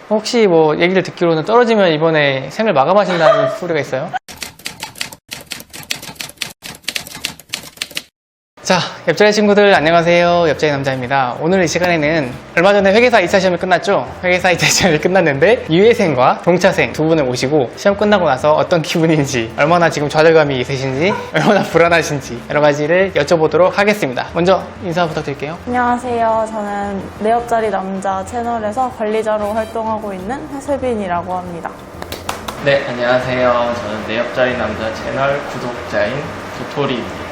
혹시 뭐 얘기를 듣기로는 떨어지면 이번에 생을 마감하신다는 소리가 있어요? 자, 옆자리 친구들 안녕하세요. 옆자리 남자입니다. 오늘 이 시간에는 얼마 전에 회계사 2차 시험이 끝났죠? 회계사 2차 시험이 끝났는데 유예생과 동차생 두 분을 모시고 시험 끝나고 나서 어떤 기분인지, 얼마나 지금 좌절감이 있으신지, 얼마나 불안하신지 여러 가지를 여쭤보도록 하겠습니다. 먼저 인사 부탁드릴게요. 안녕하세요. 저는 내 옆자리 남자 채널에서 관리자로 활동하고 있는 해세빈이라고 합니다. 네, 안녕하세요. 저는 내 옆자리 남자 채널 구독자인 도토리입니다.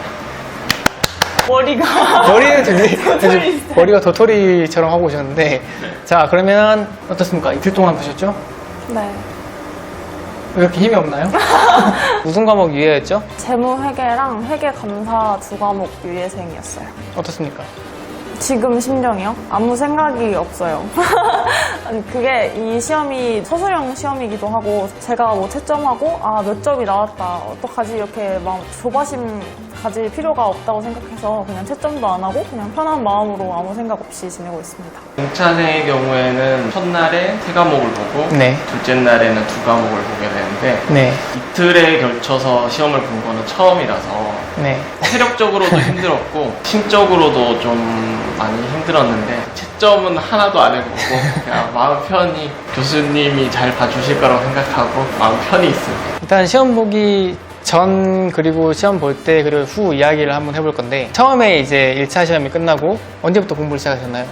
머리가 도토리처럼 하고 오셨는데, 자, 그러면 어떻습니까? 이틀 동안 보셨죠? 네. 왜 이렇게 힘이 없나요? 무슨 과목 유예였죠? 재무회계랑 회계감사 두 과목 유예생이었어요. 어떻습니까? 지금 심정이요? 아무 생각이 없어요. 아니, 그게 이 시험이 서술형 시험이기도 하고 제가 뭐 채점하고 몇 점이 나왔다 어떡하지 이렇게 막 조바심 가질 필요가 없다고 생각해서 그냥 채점도 안 하고 그냥 편한 마음으로 아무 생각 없이 지내고 있습니다. 동차생의 경우에는 첫날에 세 과목을 보고 네. 둘째 날에는 두 과목을 보게 되는데 네. 이틀에 걸쳐서 시험을 본 거는 처음이라서 네. 체력적으로도 힘들었고 심적으로도 좀 많이 힘들었는데 채점은 하나도 안 해보고 그냥 마음 편히 교수님이 잘 봐주실 거라고 생각하고 마음 편히 있습니다. 일단 시험 보기 전 그리고 시험 볼 때 그리고 후 이야기를 한번 해볼 건데, 처음에 이제 1차 시험이 끝나고 언제부터 공부를 시작하셨나요?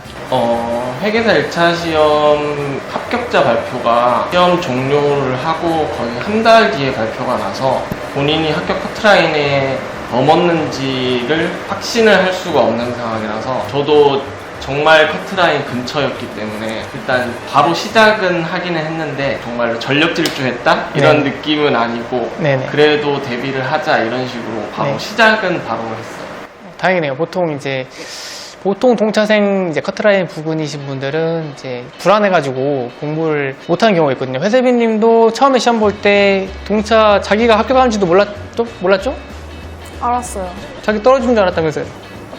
회계사 1차 시험 합격자 발표가 시험 종료를 하고 거의 한 달 뒤에 발표가 나서 본인이 합격 커트라인에 넘었는지를 확신을 할 수가 없는 상황이라서 저도 정말 커트라인 근처였기 때문에 일단 바로 시작은 하기는 했는데 정말로 전력 질주했다? 이런 네. 느낌은 아니고 네네. 그래도 데뷔를 하자 이런 식으로 바로 네. 시작은 바로 했어요. 다행이네요. 보통 동차생 이제 커트라인 부근이신 분들은 이제 불안해가지고 공부를 못하는 경우가 있거든요. 회세빈 님도 처음에 시험 볼 때 자기가 합격하는지도 몰랐죠? 알았어요. 자기 떨어진 줄 알았다면서요?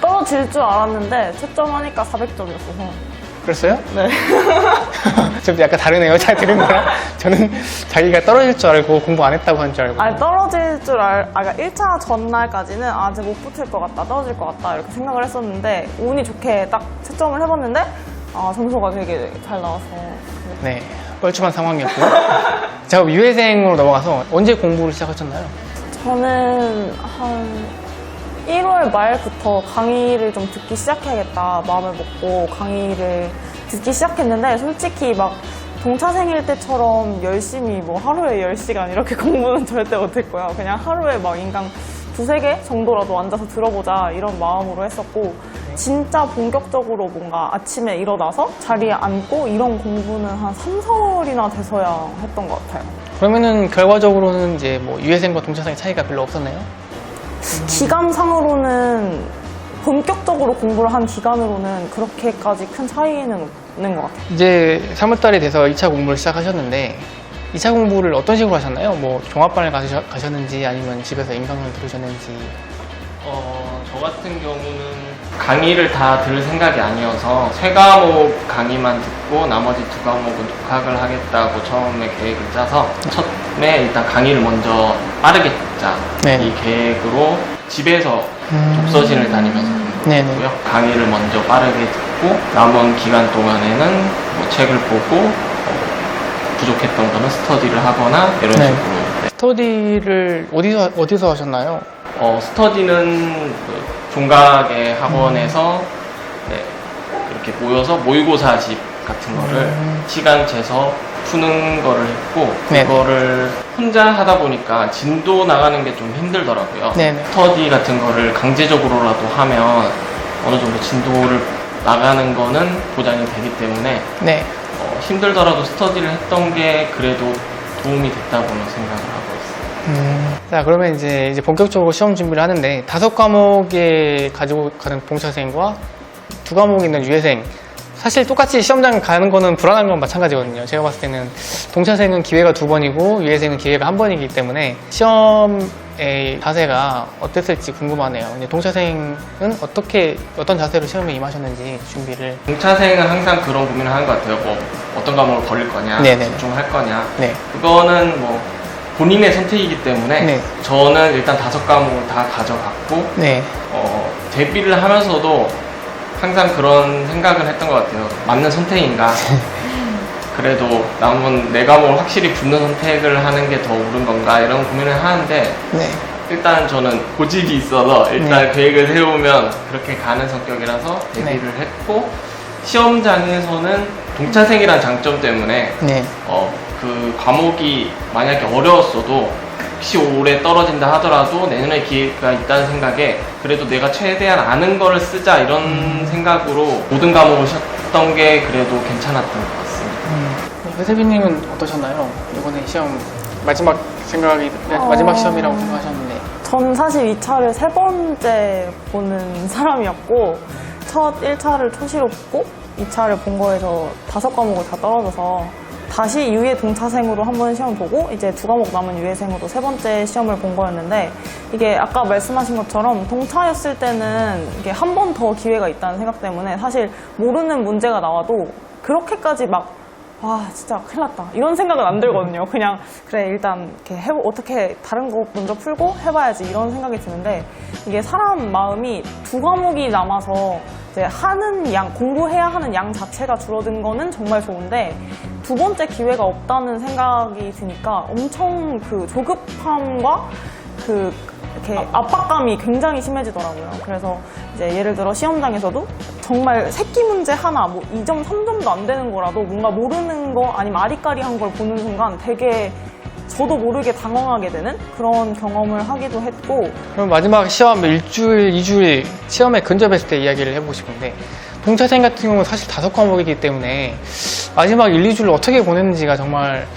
떨어질 줄 알았는데 채점하니까 400점이었어서. 그랬어요? 네. 좀 약간 다르네요. 잘 들은 거랑. 저는 자기가 떨어질 줄 알고 공부 안 했다고 한 줄 알고. 아니 떨어질 줄 그러니까 1차 전날까지는 이제 못 붙을 것 같다, 떨어질 것 같다 이렇게 생각을 했었는데 운이 좋게 딱 채점을 해봤는데 점수가 되게 잘 나와서. 네, 뻘쭘한 상황이었고. 자, 유예생으로 넘어가서 언제 공부를 시작하셨나요? 저는 한 1월 말부터 강의를 좀 듣기 시작해야겠다 마음을 먹고 강의를 듣기 시작했는데 솔직히 막 동차생일 때처럼 열심히 뭐 하루에 10시간 이렇게 공부는 절대 못했고요. 그냥 하루에 막 인강 2-3개 정도라도 앉아서 들어보자 이런 마음으로 했었고, 진짜 본격적으로 뭔가 아침에 일어나서 자리에 앉고 이런 공부는 한 3-4월이나 돼서야 했던 것 같아요. 그러면은 결과적으로는 이제 뭐 유예생과 동차생의 차이가 별로 없었나요? 기간상으로는 본격적으로 공부를 한 기간으로는 그렇게까지 큰 차이는 없는 것 같아요. 이제 3월달에 돼서 2차 공부를 시작하셨는데 2차 공부를 어떤 식으로 하셨나요? 뭐 종합반을 가셨는지 아니면 집에서 인강을 들으셨는지. 저 같은 경우는 강의를 다 들을 생각이 아니어서 세 과목 강의만 듣고 나머지 두 과목은 독학을 하겠다고 처음에 계획을 짜서 처음에 일단 강의를 먼저 빠르게 듣자 네. 이 계획으로 집에서 독서실을 다니면서 공부했고요. 강의를 먼저 빠르게 듣고 남은 기간 동안에는 뭐 책을 보고 부족했던 거는 스터디를 하거나 이런 네. 식으로. 네. 스터디를 어디서 하셨나요? 스터디는 그 종각의 학원에서 네, 이렇게 모여서 모의고사집 같은 거를 시간 재서 푸는 거를 했고, 네. 그거를 혼자 하다 보니까 진도 나가는 게 좀 힘들더라고요. 네네. 스터디 같은 거를 강제적으로라도 하면 어느 정도 진도를 나가는 거는 보장이 되기 때문에 네. 힘들더라도 스터디를 했던 게 그래도 도움이 됐다고는 생각을 하고 있어요. 자, 그러면 이제 본격적으로 시험 준비를 하는데 5과목에 가지고 가는 동차생과 2과목에 있는 유예생, 사실 똑같이 시험장 가는 거는 불안한 건 마찬가지거든요. 제가 봤을 때는 동차생은 기회가 2번이고 유예생은 기회가 1번이기 때문에 시험 시험의 자세가 어땠을지 궁금하네요. 이제 동차생은 어떤 자세로 시험에 임하셨는지 준비를. 동차생은 항상 그런 고민을 하는 것 같아요. 뭐 어떤 과목을 버릴 거냐, 네네. 집중할 거냐. 네. 그거는 뭐 본인의 선택이기 때문에 네. 저는 일단 5과목을 다 가져갔고 네. 데뷔를 하면서도 항상 그런 생각을 했던 것 같아요. 맞는 선택인가? 그래도 남은 4과목을 확실히 붙는 선택을 하는 게 더 옳은 건가? 이런 고민을 하는데 네. 일단 저는 고집이 있어서 일단 계획을 세우면 그렇게 가는 성격이라서 데뷔를 했고 시험장에서는 동차생이란 장점 때문에 네. 그 과목이 만약에 어려웠어도 혹시 올해 떨어진다 하더라도 내년에 기회가 있다는 생각에 그래도 내가 최대한 아는 거를 쓰자 이런 생각으로 모든 과목을 쉬었던 게 그래도 괜찮았던 것 같습니다. 회세빈님은 어떠셨나요? 이번에 시험 마지막 마지막 시험이라고 생각하셨는데. 전 사실 2차를 3번째 보는 사람이었고 첫 1차를 초시로 붙고 2차를 본 거에서 5과목을 다 떨어져서 다시 유예 동차생으로 한 번 시험 보고 이제 2과목 남은 유예생으로 3번째 시험을 본 거였는데 이게 아까 말씀하신 것처럼 동차였을 때는 이게 한 번 더 기회가 있다는 생각 때문에 사실 모르는 문제가 나와도 그렇게까지 와 진짜 큰일 났다 이런 생각은 안 들거든요. 그냥 그래 일단 이렇게 어떻게 다른 거 먼저 풀고 해봐야지 이런 생각이 드는데 이게 사람 마음이 2과목이 남아서 이제 공부해야 하는 양 자체가 줄어든 거는 정말 좋은데 2번째 기회가 없다는 생각이 드니까 엄청 그 조급함과 이렇게 압박감이 굉장히 심해지더라고요. 그래서 이제 예를 들어 시험장에서도 정말 새끼 문제 하나, 2점, 3점도 안 되는 거라도 뭔가 모르는 거 아니면 아리까리한 걸 보는 순간 되게 저도 모르게 당황하게 되는 그런 경험을 하기도 했고. 그럼 마지막 시험 일주일, 2주일 시험에 근접했을 때 이야기를 해보고 싶은데 동차생 같은 경우는 사실 5과목이기 때문에 마지막 1, 2주를 어떻게 보냈는지가 정말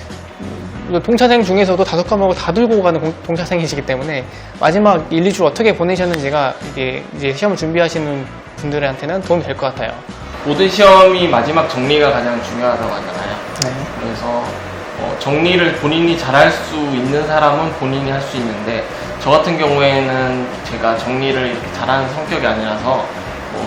동차생 중에서도 5과목을 다 들고 가는 동차생이시기 때문에 마지막 1, 2주 어떻게 보내셨는지가 이제 시험을 준비하시는 분들한테는 도움이 될 것 같아요. 모든 시험이 마지막 정리가 가장 중요하다고 하잖아요. 네. 그래서 정리를 본인이 잘할 수 있는 사람은 본인이 할 수 있는데 저 같은 경우에는 제가 정리를 이렇게 잘하는 성격이 아니라서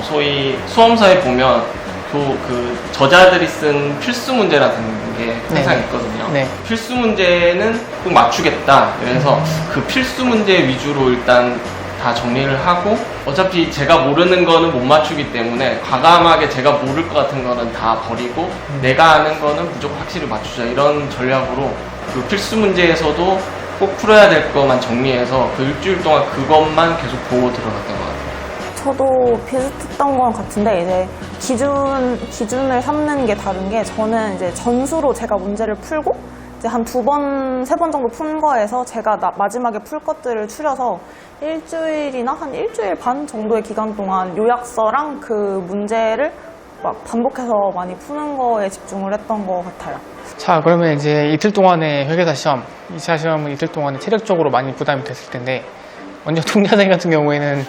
소위 수험서에 보면 그 저자들이 쓴 필수 문제라는 게 항상 네. 있거든요. 네. 필수 문제는 꼭 맞추겠다. 그래서 그 필수 문제 위주로 일단 다 정리를 하고 어차피 제가 모르는 거는 못 맞추기 때문에 과감하게 제가 모를 것 같은 거는 다 버리고 내가 아는 거는 무조건 확실히 맞추자 이런 전략으로 그 필수 문제에서도 꼭 풀어야 될 것만 정리해서 그 일주일 동안 그것만 계속 보고 들어갔던 것 같아요. 저도 비슷했던 것 같은데 이제 기준을 삼는 게 다른 게 저는 이제 전수로 제가 문제를 풀고 이제 한 2번, 3번 정도 푼 거에서 제가 마지막에 풀 것들을 추려서 일주일이나 한 일주일 반 정도의 기간 동안 요약서랑 그 문제를 반복해서 많이 푸는 거에 집중을 했던 것 같아요. 자, 그러면 이제 이틀 동안의 회계사 시험, 2차 시험은 이틀 동안에 체력적으로 많이 부담이 됐을 텐데 먼저 동차생 같은 경우에는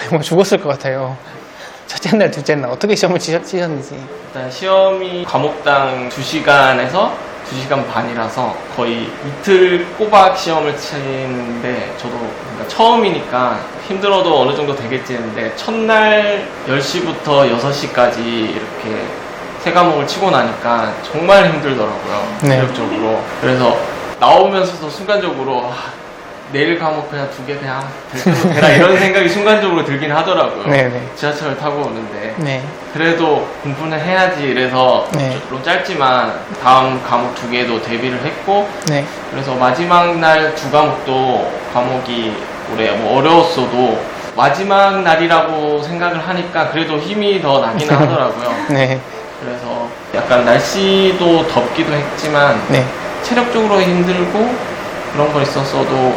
거의 죽었을 것 같아요. 첫째 날, 둘째 날 어떻게 시험을 치셨는지. 일단 시험이 과목당 2시간에서 2시간 반이라서 거의 이틀 꼬박 시험을 치는데 저도 그러니까 처음이니까 힘들어도 어느 정도 되겠지 했는데 첫날 10시부터 6시까지 이렇게 3과목을 치고 나니까 정말 힘들더라고요. 네. 체력적으로. 그래서 나오면서도 순간적으로 내일 과목 그냥 2개 그냥 될 되라 이런 생각이 순간적으로 들긴 하더라고요. 네네. 지하철을 타고 오는데 네. 그래도 공부는 해야지 이래서 네. 좀 짧지만 다음 과목 2개도 대비를 했고 네. 그래서 마지막 날 2과목도 과목이 올해 어려웠어도 마지막 날이라고 생각을 하니까 그래도 힘이 더 나기는 하더라고요. 네. 그래서 약간 날씨도 덥기도 했지만 네. 체력적으로 힘들고 그런 거 있었어도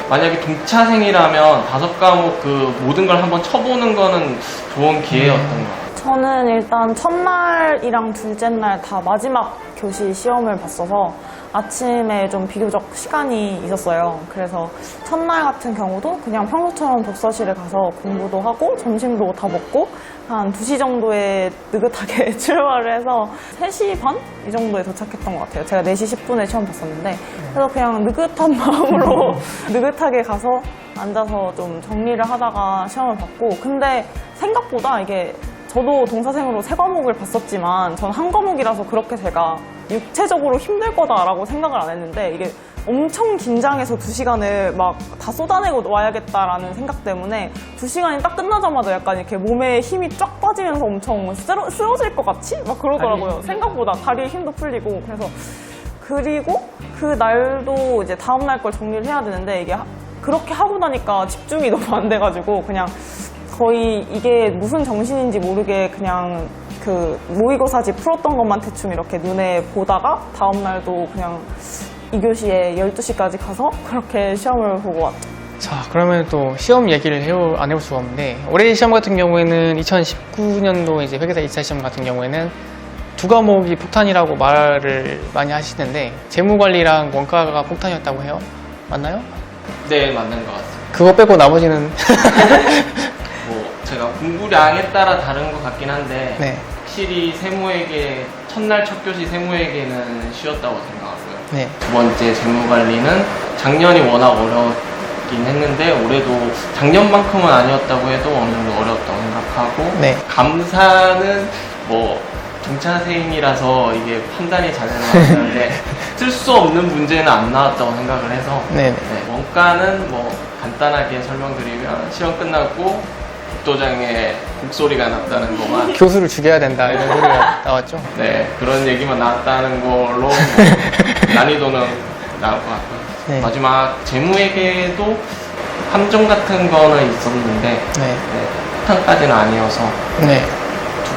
만약에 동차생이라면 5과목 그 모든 걸 한번 쳐보는 거는 좋은 기회였던 것 같아요. 저는 일단 첫날이랑 둘째 날 다 마지막 교시 시험을 봤어서 아침에 좀 비교적 시간이 있었어요. 그래서 첫날 같은 경우도 그냥 평소처럼 독서실에 가서 공부도 하고 점심도 다 먹고 한 2시 정도에 느긋하게 출발을 해서 3시 반? 이 정도에 도착했던 것 같아요. 제가 4시 10분에 시험 봤었는데 그래서 그냥 느긋한 마음으로 느긋하게 가서 앉아서 좀 정리를 하다가 시험을 봤고 근데 생각보다 이게 저도 동사생으로 3과목을 봤었지만 전 한 과목이라서 그렇게 제가 육체적으로 힘들 거다라고 생각을 안 했는데 이게 엄청 긴장해서 2시간을 막 다 쏟아내고 와야겠다라는 생각 때문에 2시간이 딱 끝나자마자 약간 이렇게 몸에 힘이 쫙 빠지면서 엄청 쓰러질 것 같이? 막 그러더라고요. 생각보다 다리에 힘도 풀리고 그리고 그 날도 이제 다음날 걸 정리를 해야 되는데 이게 그렇게 하고 나니까 집중이 너무 안 돼가지고 그냥 거의 이게 무슨 정신인지 모르게 그냥 그 모의고사지 풀었던 것만 대충 이렇게 눈에 보다가 다음날도 그냥 2교시에 12시까지 가서 그렇게 시험을 보고 왔죠. 자, 그러면 또 시험 얘기를 안 해볼 수가 없는데 올해 시험 같은 경우에는 2019년도 이제 회계사 2차 시험 같은 경우에는 2과목이 폭탄이라고 말을 많이 하시는데 재무관리랑 원가가 폭탄이었다고 해요? 맞나요? 네, 맞는 것 같습니다. 그거 빼고 나머지는 뭐 제가 공부량에 따라 다른 것 같긴 한데 네. 확실히 세무회계 첫날 첫 교시 세무회계는 쉬웠다고 생각하고요. 네. 두 번째 재무관리는 작년이 워낙 어렵긴 했는데 올해도 작년만큼은 아니었다고 해도 어느 정도 어려웠다고 생각하고 네. 감사는 뭐 종차생이라서 이게 판단이 잘 나왔는데 쓸 수 없는 문제는 안 나왔다고 생각을 해서 네. 네, 원가는 뭐 간단하게 설명드리면 시험 끝나고 국도장에 곡소리가 났다는 것만 교수를 죽여야 된다 이런 소리가 나왔죠. 네, 그런 얘기만 나왔다는 걸로 뭐 난이도는 나올 것 같고요. 네. 마지막 재무회계도 함정 같은 거는 있었는데 네. 네, 폭탄까지는 아니어서 네.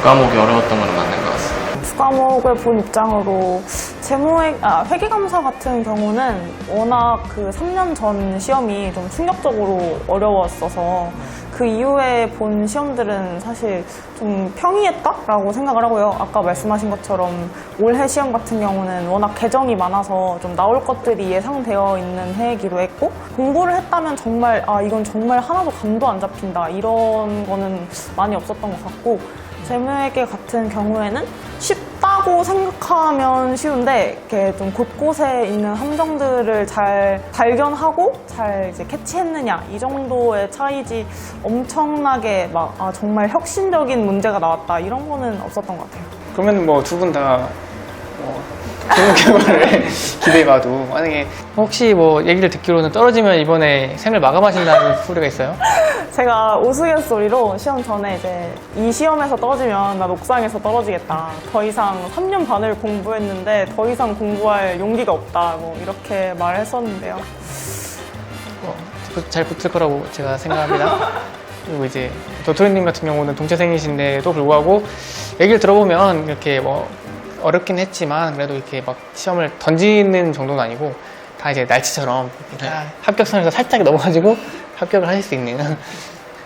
2과목이 어려웠던 건 맞는 것 같습니다. 2과목을 본 입장으로 회계감사 같은 경우는 워낙 그 3년 전 시험이 좀 충격적으로 어려웠어서 그 이후에 본 시험들은 사실 좀 평이했다라고 생각을 하고요. 아까 말씀하신 것처럼 올해 시험 같은 경우는 워낙 개정이 많아서 좀 나올 것들이 예상되어 있는 해이기도 했고 공부를 했다면 정말 이건 정말 하나도 감도 안 잡힌다 이런 거는 많이 없었던 것 같고 재무회계 같은 경우에는 쉽다고 생각하면 쉬운데 이렇게 좀 곳곳에 있는 함정들을 잘 발견하고 잘 이제 캐치했느냐 이 정도의 차이지 엄청나게 막 정말 혁신적인 문제가 나왔다 이런 거는 없었던 것 같아요. 그러면 뭐 두 분 다 좋은 결과를 기대해봐도 만약에 혹시 뭐 얘기를 듣기로는 떨어지면 이번에 생을 마감하신다는 소리가 있어요? 제가 우스갯소리로 시험 전에 이제 이 시험에서 떨어지면 난 옥상에서 떨어지겠다. 더 이상 3년 반을 공부했는데 더 이상 공부할 용기가 없다. 뭐 이렇게 말했었는데요. 잘 붙을 거라고 제가 생각합니다. 그리고 이제 도토리님 같은 경우는 동차생이신데도 불구하고 얘기를 들어보면 이렇게 뭐 어렵긴 했지만 그래도 이렇게 막 시험을 던지는 정도는 아니고 다 이제 날치처럼 이렇게 다 합격선에서 살짝 넘어가지고 합격을 하실 수 있는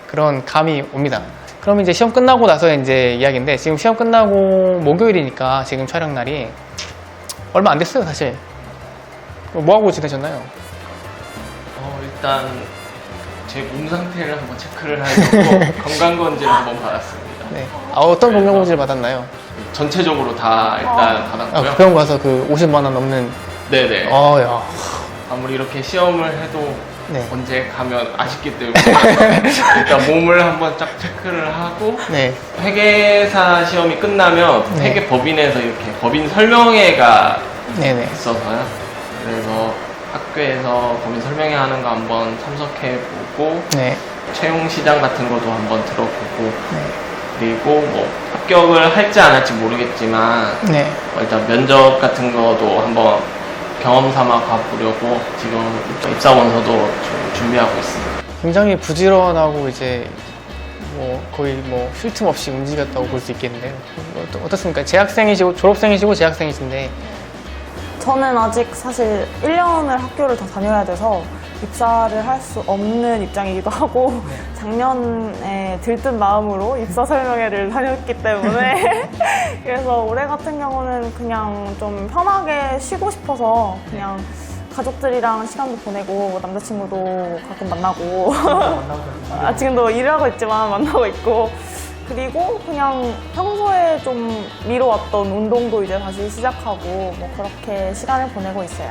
그런 감이 옵니다. 그럼 이제 시험 끝나고 나서 이제 이야기인데 지금 시험 끝나고 목요일이니까 지금 촬영 날이 얼마 안 됐어요 사실. 뭐 하고 지내셨나요? 일단 제 몸 상태를 한번 체크를 하려고 건강검진을 한번 받았습니다. 네. 어떤 건강검진을 받았나요? 전체적으로 다 일단 받았고요. 병원 가서 그 50만 원 넘는. 네네. 야. 아무리 이렇게 시험을 해도 네. 언제 가면 아쉽기 때문에 일단 몸을 한번 쫙 체크를 하고 네. 회계사 시험이 끝나면 네. 회계법인에서 이렇게 법인 설명회가 네네. 있어서요. 그래서 학교에서 법인 설명회 하는 거 한번 참석해보고 네. 채용 시장 같은 것도 한번 들어보고 네. 그리고 뭐 합격을 할지 안 할지 모르겠지만 네. 일단 면접 같은 것도 한번 경험 삼아 가보려고 지금 입사 원서도 좀 준비하고 있습니다. 굉장히 부지런하고 이제 뭐 거의 뭐 쉴 틈 없이 움직였다고 볼 수 있겠는데요. 어떻습니까? 재학생이시고 졸업생이시고 재학생이신데. 저는 아직 사실 1년을 학교를 더 다녀야 돼서 입사를 할 수 없는 입장이기도 하고 작년에 들뜬 마음으로 입사 설명회를 다녔기 때문에 그래서 올해 같은 경우는 그냥 좀 편하게 쉬고 싶어서 그냥 가족들이랑 시간도 보내고 남자친구도 가끔 만나고 지금도 일을 하고 있지만 만나고 있고 그리고 그냥 평소에 좀 미뤄왔던 운동도 이제 다시 시작하고 뭐 그렇게 시간을 보내고 있어요.